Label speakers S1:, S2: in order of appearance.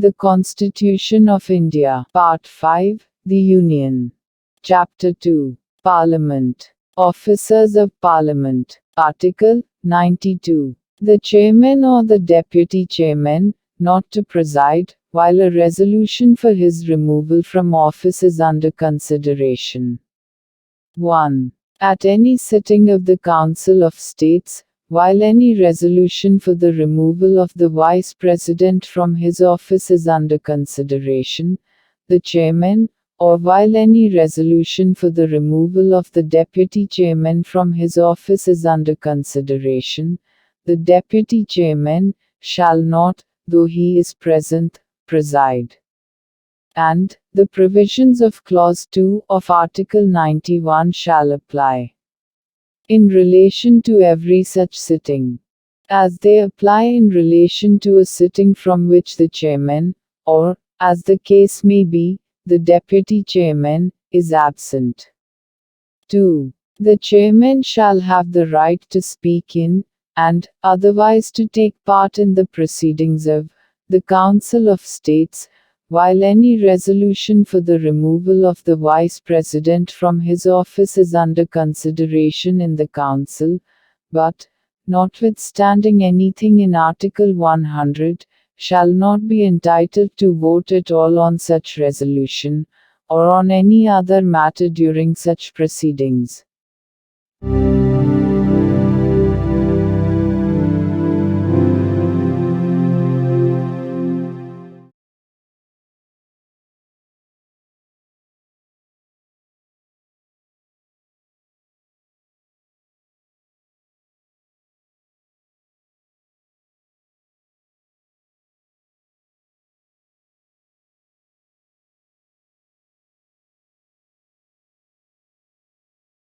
S1: The Constitution of India. Part 5. The Union. Chapter 2. Parliament. Officers of Parliament. Article 92. The chairman or the deputy chairman, not to preside, while a resolution for his removal from office is under consideration. 1. At any sitting of the Council of States, while any resolution for the removal of the Vice President from his office is under consideration, the Chairman, or while any resolution for the removal of the Deputy Chairman from his office is under consideration, the Deputy Chairman shall not, though he is present, preside. And, the provisions of Clause 2 of Article 91 shall apply in relation to every such sitting, as they apply in relation to a sitting from which the chairman, or, as the case may be, the deputy chairman, is absent. 2. The chairman shall have the right to speak in, and, otherwise to take part in the proceedings of, the Council of States, while any resolution for the removal of the Vice President from his office is under consideration in the Council, but, notwithstanding anything in Article 100, shall not be entitled to vote at all on such resolution, or on any other matter during such proceedings.